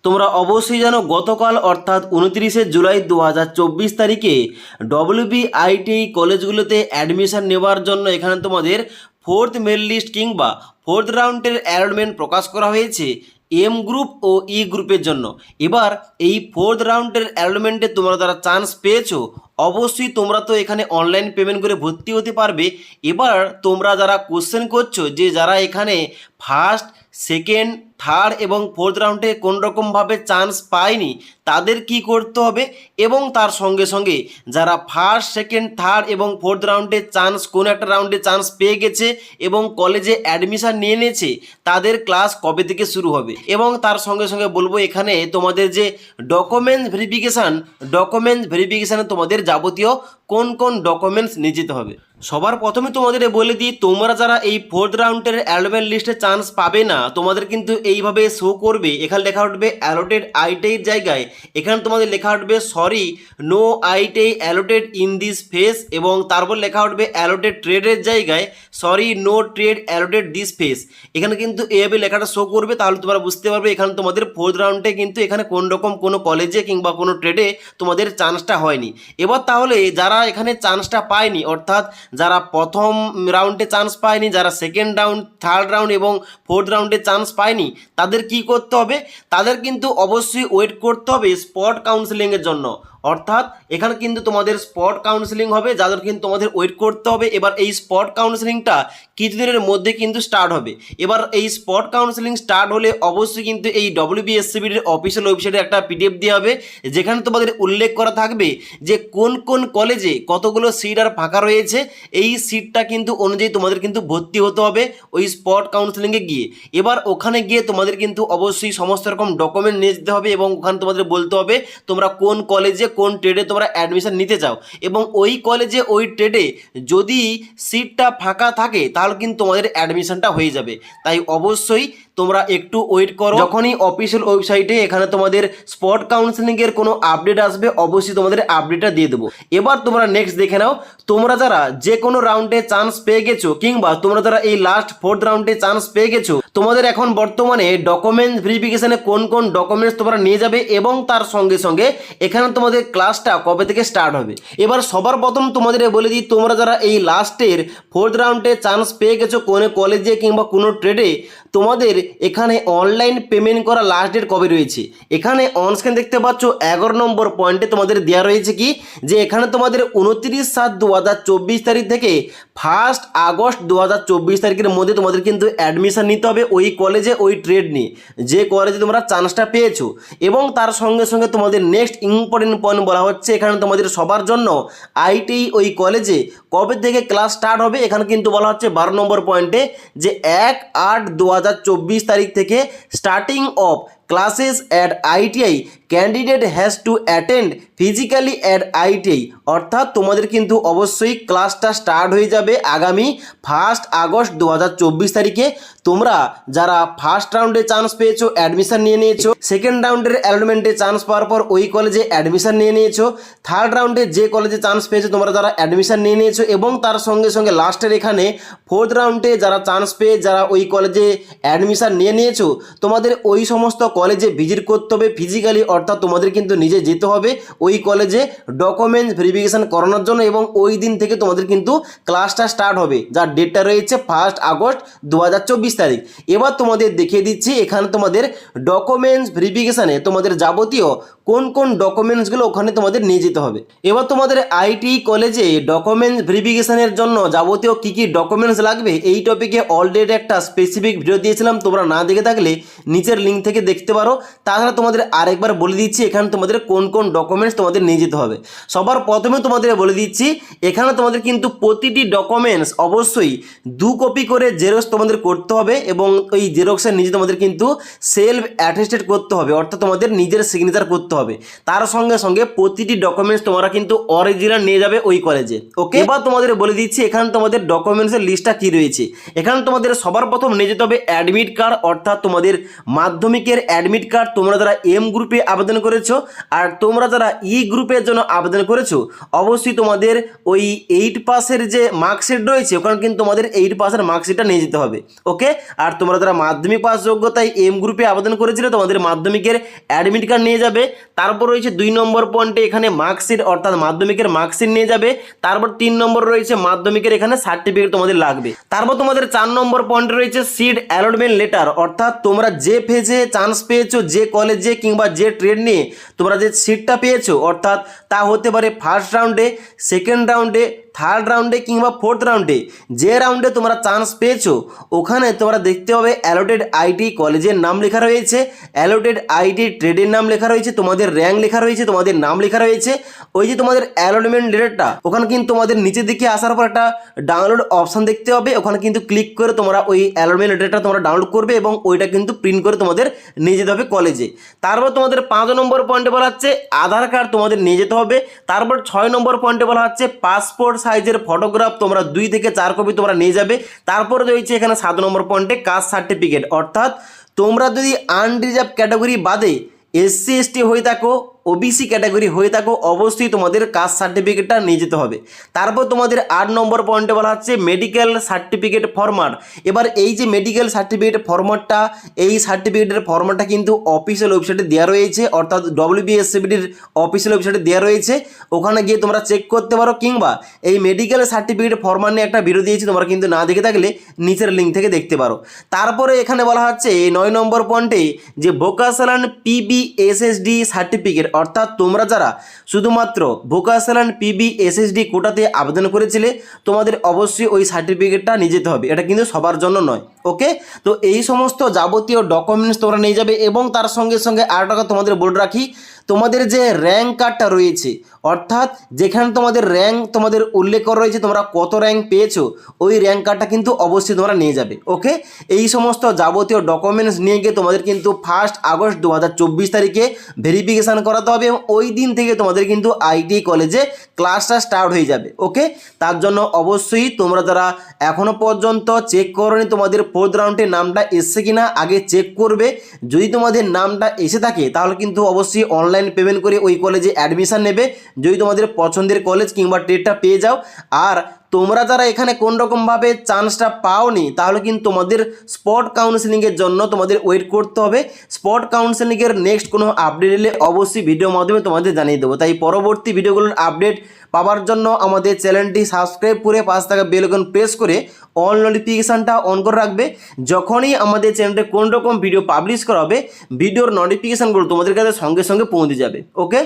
তোমরা অবশ্যই জানো গতকাল অর্থাৎ 29শে জুলাই 2024 তারিখে WBITI কলেজগুলোতে অ্যাডমিশন নেওয়ার জন্য এখানে তোমাদের ফোর্থ মেরিট লিস্ট কিংবা ফোর্থ রাউন্ডের অ্যালটমেন্ট প্রকাশ করা হয়েছে এম গ্রুপ ও ই গ্রুপের জন্য। এবার এই ফোর্থ রাউন্ডের অ্যালটমেন্টে তোমরা যারা চান্স পেয়েছো অবশ্যই তোমরা তো এখানে অনলাইন পেমেন্ট করে ভর্তি হতে পারবে। এবার তোমরা যারা কোশ্চেন করছো যে যারা এখানে ফার্স্ট, সেকেন্ড, থার্ড এবং ফোর্থ রাউন্ডে কোন রকমভাবে চান্স পায়নি তাদের কি করতে হবে, এবং তার সঙ্গে সঙ্গে যারা ফার্স্ট, সেকেন্ড, থার্ড এবং ফোর্থ রাউন্ডে চান্স কোনো একটা রাউন্ডে চান্স পেয়ে গেছে এবং কলেজে অ্যাডমিশন নিয়ে নিয়েছে তাদের ক্লাস কবে থেকে শুরু হবে, এবং তার সঙ্গে সঙ্গে বলবো এখানে তোমাদের যে ডকুমেন্টস ভেরিফিকেশানে তোমাদের যাবতীয় কোন কোন ডকুমেন্টস নিয়ে যেতে হবে। সবার প্রথমে তোমাদের বলে দিই, তোমরা যারা এই ফোর্থ রাউন্ডের অ্যালটমেন্ট লিস্টে চান্স পাবে না তোমাদের কিন্তু এইভাবে শো করবে। এখানে লেখা উঠবে অ্যালোটেড আইটিআইয়ের জায়গায় এখানে তোমাদের লেখা উঠবে sorry no ITI allotted in this phase, এবং তারপর লেখা উঠবে অ্যালোটেড ট্রেডের জায়গায় sorry no trade allotted this phase. এখানে কিন্তু এইভাবে লেখাটা শো করবে, তাহলে তোমরা বুঝতে পারবে এখানে তোমাদের ফোর্থ রাউন্ডে কিন্তু এখানে কোন রকম কোনো কলেজে কিংবা কোনো ট্রেডে তোমাদের চান্সটা হয়নি। এবার তাহলে যারা এখানে চান্সটা পায়নি অর্থাৎ যারা প্রথম রাউন্ডে চান্স পায়নি, যারা সেকেন্ড রাউন্ড, থার্ড রাউন্ড এবং ফোর্থ রাউন্ডে চান্স পায়নি তাদের কি করতে হবে, তাদের কিন্তু অবশ্যই ওয়েট করতে হবে স্পট কাউন্সেলিংয়ের জন্য। অর্থাৎ এখানে কিন্তু তোমাদের স্পট কাউন্সেলিং হবে, যাদের কিন্তু তোমাদের ওয়েট করতে হবে। এবার এই স্পট কাউন্সেলিংটা কিছুদিনের মধ্যে কিন্তু স্টার্ট হবে। এবার এই স্পট কাউন্সেলিং স্টার্ট হলে অবশ্যই কিন্তু এই WBSCBর অফিসিয়াল ওয়েবসাইটে একটা PDF দেওয়া হবে, যেখানে তোমাদের উল্লেখ করা থাকবে যে কোন কোন কলেজে কতগুলো সিট আর ফাঁকা রয়েছে। এই সিটটা কিন্তু অনুযায়ী তোমাদের কিন্তু ভর্তি হতে হবে ওই স্পট কাউন্সেলিংয়ে গিয়ে। এবার ওখানে গিয়ে তোমাদের কিন্তু অবশ্যই সমস্ত রকম ডকুমেন্ট নিয়ে যেতে হবে, এবং ওখানে তোমাদের বলতে হবে তোমরা কোন কলেজে কোন ট্রেডে তোমরা অ্যাডমিশন নিতে চাও, এবং ওই কলেজে ওই ট্রেডে যদি সিটটা ফাঁকা থাকে তাহলে কিন্তু তোমাদের অ্যাডমিশনটা হয়ে যাবে। তাই অবশ্যই তোমরা একটু ওয়েট করো, যখনই অফিসিয়াল ওয়েবসাইটে এখানে তোমাদের স্পট কাউন্সেলিংয়ের কোনো আপডেট আসবে অবশ্যই তোমাদের আপডেটটা দিয়ে দেবো। এবার তোমরা নেক্সট দেখে নাও, তোমরা যারা যে কোনো রাউন্ডে চান্স পেয়ে গেছো কিংবা তোমরা যারা এই লাস্ট ফোর্থ রাউন্ডে চান্স পেয়ে গেছো তোমাদের এখন বর্তমানে ডকুমেন্টস ভেরিফিকেশনে কোন কোন ডকুমেন্টস তোমরা নিয়ে যাবে, এবং তার সঙ্গে সঙ্গে এখানে তোমাদের ক্লাসটা কবে থেকে স্টার্ট হবে। এবার সবার প্রথম তোমাদের বলে দিই, তোমরা যারা এই লাস্টের ফোর্থ রাউন্ডে চান্স পেয়ে গেছো কোনো কলেজে কিংবা কোনো ট্রেডে, তোমাদের এখানে অনলাইন পেমেন্ট করা লাস্ট ডেট কবে রয়েছে। এখানে অনস্ক্রিন দেখতে পাচ্ছ 11 নম্বর পয়েন্টে তোমাদের দেওয়া রয়েছে কি যে এখানে তোমাদের 29/7/2024 তারিখ থেকে 1 আগস্ট 2024 তারিখের মধ্যে তোমাদের কিন্তু অ্যাডমিশন নিতে হবে ওই কলেজে ওই ট্রেড নিয়ে যে কলেজে তোমরা চান্সটা পেয়েছো। এবং তার সঙ্গে সঙ্গে তোমাদের নেক্সট ইম্পর্টেন্ট পয়েন্ট বলা হচ্ছে এখানে তোমাদের সবার জন্য আইটিআই ওই কলেজে কবে থেকে ক্লাস স্টার্ট হবে। এখানে কিন্তু বলা হচ্ছে 12 নম্বর পয়েন্টে যে 1/8/2024 তারিখ থেকে starting of classes at ITI candidate has to attend physically at ITI। অর্থাৎ তোমাদের কিন্তু অবশ্যই ক্লাসটা স্টার্ট হয়ে যাবে আগামী 1 আগস্ট 2024 তারিখে। তোমরা যারা ফার্স্ট রাউন্ডে চান্স পেয়েছো অ্যাডমিশন নিয়ে নিয়েছো, সেকেন্ড রাউন্ডের অ্যালটমেন্টে চান্স পাওয়ার পর ওই কলেজে অ্যাডমিশন নিয়ে নিয়েছো, থার্ড রাউন্ডে যে কলেজে চান্স পেয়েছো তোমরা যারা অ্যাডমিশন নিয়ে নিয়েছো, এবং তার সঙ্গে সঙ্গে লাস্টের এখানে ফোর্থ রাউন্ডে যারা চান্স পেয়ে যারা ওই কলেজে অ্যাডমিশন নিয়ে নিয়েছো তোমাদের ওই সমস্ত কলেজে ভিজিট করতে হবে ফিজিক্যালি। অর্থাৎ তোমাদের কিন্তু নিজে যেতে হবে ওই কলেজে ডকুমেন্টস ভেরিফিকেশন করানোর জন্য, এবং ওই দিন থেকে তোমাদের কিন্তু ক্লাসটা স্টার্ট হবে যার ডেটটা রয়েছে 1 আগস্ট 2024 তারিখ। এবার তোমাদের দেখিয়ে দিচ্ছি এখানে তোমাদের ডকুমেন্টস ভেরিফিকেশানে তোমাদের যাবতীয় কোন কোন ডকুমেন্টসগুলো ওখানে তোমাদের নিয়ে যেতে হবে। এবার তোমাদের আইটি কলেজে ডকুমেন্টস ভেরিফিকেশানের জন্য যাবতীয় কী কী ডকুমেন্টস লাগবে এই টপিকে অলরেডি একটা স্পেসিফিক ভিডিও দিয়েছিলাম, তোমরা না দেখে থাকলে নিচের লিঙ্ক থেকে দেখতে পারো। তাছাড়া তোমাদের আরেকবার বলে দিচ্ছি এখানে তোমাদের কোন কোন ডকুমেন্টস তোমাদের নিয়ে যেতে হবে। সবার প্রথমে তোমাদের বলে দিচ্ছি এখানে তোমাদের কিন্তু প্রতিটি ডকুমেন্টস অবশ্যই 2 কপি করে জেরক্স তোমাদের করতে হবে, এবং ওই জেরক্সের নিচে তোমাদের কিন্তু সেলফ অ্যাটেস্টেড করতে হবে, অর্থাৎ তোমাদের নিজের সিগনেচার করতে হবে। তার সঙ্গে সঙ্গে প্রতিটি ডকুমেন্টস তোমরা কিন্তু অরিজিনাল নিয়ে যাবে ওই কলেজে। ওকে, এবার তোমাদের বলে দিচ্ছি এখানে তোমাদের ডকুমেন্টসের লিস্টটা কি রয়েছে। এখানে তোমাদের সবার প্রথম নিয়ে যেতে হবে অ্যাডমিট কার্ড, অর্থাৎ তোমাদের মাধ্যমিকের অ্যাডমিট কার্ড তোমরা যারা এম গ্রুপে আবেদন করেছো আর তোমরা যারা ই গ্রুপের জন্য আবেদন করেছো অবশ্যই তোমাদের ওই 8 পাসের যে মার্কশিট রয়েছে ওখানে কিন্তু তোমাদের 8 পাসের মার্কশিটটা নিয়ে যেতে হবে। ওকে, আর তোমরা যারা মাধ্যমিক পাস যোগ্যতায় এম গ্রুপে আবেদন করেছিলে তোমাদের মাধ্যমিকের অ্যাডমিট কার্ড নিয়ে যাবে। তারপর রয়েছে 2 নম্বর পয়েন্টে এখানে মার্কশিট অর্থাৎ মাধ্যমিকের মার্কশিট নিয়ে যাবে। তারপর 3 নম্বর রয়েছে মাধ্যমিকের এখানে সার্টিফিকেট তোমাদের লাগবে। তারপর তোমাদের 4 নম্বর পয়েন্টে রয়েছে সিট অ্যালটমেন্ট লেটার, অর্থাৎ তোমরা যে ফেজে চান্স পেয়েছো, যে কলেজে কিংবা যে ট্রেড নিয়ে তোমরা যে সিটটা পেয়েছো, অর্থাৎ তা হতে পারে ফার্স্ট রাউন্ডে, সেকেন্ড রাউন্ডে, থার্ড রাউন্ডে কিংবা ফোর্থ রাউন্ডে, যে রাউন্ডে তোমরা চান্স পেয়েছো ওখানে তোমরা দেখতে পাবে অ্যালোটেড আইটি কলেজের নাম লেখা রয়েছে, অ্যালোটেড আইটি ট্রেডের নাম লেখা রয়েছে, তোমাদের র্যাঙ্ক লেখা রয়েছে, তোমাদের নাম লেখা রয়েছে। ওই যে তোমাদের অ্যালটমেন্ট লেটারটা ওখানে কিন্তু তোমাদের নিচের দিকে আসার পর একটা ডাউনলোড অপশান দেখতে হবে, ওখানে কিন্তু ক্লিক করে তোমরা ওই অ্যালটমেন্ট লেটারটা তোমরা ডাউনলোড করবে এবং ওইটা কিন্তু প্রিন্ট করে তোমাদের নিয়ে যেতে হবে কলেজে। তারপর তোমাদের 5 নম্বর পয়েন্টে বলা হচ্ছে আধার কার্ড তোমাদের নিয়ে যেতে হবে। তারপর 6 নম্বর পয়েন্টে বলা হচ্ছে পাসপোর্ট সাইজের ফটোগ্রাফ তোমরা 2 থেকে 4 কপি তোমরা নিয়ে যাবে। তারপরে রয়েছে এখানে 7 নম্বর পয়েন্টে কাস্ট সার্টিফিকেট, অর্থাৎ তোমরা যদি আনরিজার্ভ ক্যাটাগরি বাদে এসসি এসটি হয়ে থাকো, ওবিসি ক্যাটাগরি হয়ে থাকো অবশ্যই তোমাদের কাস্ট সার্টিফিকেটটা নিয়ে যেতে হবে। তারপর তোমাদের 8 নম্বর পয়েন্টে বলা হচ্ছে মেডিকেল সার্টিফিকেট ফরম্যাট। এবার এই যে মেডিকেল সার্টিফিকেট ফরম্যাটটা, এই সার্টিফিকেটের ফরম্যাটটা কিন্তু অফিসিয়াল ওয়েবসাইটে দেওয়া রয়েছে, অর্থাৎ WBSCBDর অফিসিয়াল ওয়েবসাইটে দেওয়া রয়েছে, ওখানে গিয়ে তোমরা চেক করতে পারো। কিংবা এই মেডিকেল সার্টিফিকেট ফরম্যাট নিয়ে একটা ভিডিও দিয়েছি, তোমরা কিন্তু না দেখে থাকলে নিচের লিঙ্ক থেকে দেখতে পারো। তারপরে এখানে বলা হচ্ছে 9 নম্বর পয়েন্টে যে ভোকাশনাল PBSSD সার্টিফিকেট, অর্থাৎ তোমরা যারা শুধুমাত্র ভোকাশনাল PBSSD কোটাতে আবেদন করেছিলে তোমাদের অবশ্যই ওই সার্টিফিকেটটা নিয়ে যেতে হবে, এটা কিন্তু সবার জন্য নয়। ওকে, তো এই সমস্ত যাবতীয় ডকুমেন্টস তোমরা নিয়ে যাবে। এবং তার সঙ্গে সঙ্গে আর টাকা তোমাদের বলে রাখি, তোমাদের যে র্যাঙ্ক কার্ডটা রয়েছে, অর্থাৎ যেখানে তোমাদের র্যাঙ্ক তোমাদের উল্লেখ করা রয়েছে তোমরা কত র্যাঙ্ক পেয়েছো, ওই র্যাঙ্ক কার্ডটা কিন্তু অবশ্যই তোমরা নিয়ে যাবে। ওকে, এই সমস্ত যাবতীয় ডকুমেন্টস নিয়ে গিয়ে তোমাদের কিন্তু 1 আগস্ট 2024 তারিখে ভেরিফিকেশান করাতে হবে এবং ওই দিন থেকে তোমাদের কিন্তু আইটি কলেজে ক্লাসটা স্টার্ট হয়ে যাবে। ওকে, তার জন্য অবশ্যই তোমরা যারা এখনও পর্যন্ত চেক করোনি তোমাদের 4th রাউন্ডে নামটা এসছে কিনা আগে চেক করবে। যদি তোমাদের নামটা এসে থাকে তাহলে কিন্তু অবশ্যই অনলাইন পেমেন্ট করে ওই কলেজে অ্যাডমিশান নেবে, যদি তোমাদের পছন্দের কলেজ কিংবা ট্রেডটা পেয়ে যাও। আর তোমরা যারা এখানে কোন রকমভাবে চান্সটা পাওনি তাহলে কিন্তু তোমাদের স্পট কাউন্সেলিংয়ের জন্য তোমাদের ওয়েট করতে হবে। স্পট কাউন্সেলিংয়ের নেক্সট কোনো আপডেট এলে অবশ্যই ভিডিওর মাধ্যমে তোমাদের জানিয়ে দেবো। তাই পরবর্তী ভিডিওগুলোর আপডেট পাওয়ার জন্য আমাদের চ্যানেলটি সাবস্ক্রাইব করে পাশে থাকা বেল আইকন প্রেস করে অল নোটিফিকেশানটা অন করে রাখবে। যখনই আমাদের চ্যানেলে কোন রকম ভিডিও পাবলিশ করা হবে ভিডিওর নোটিফিকেশানগুলো তোমাদের কাছে সঙ্গে সঙ্গে পৌঁছে যাবে। ওকে।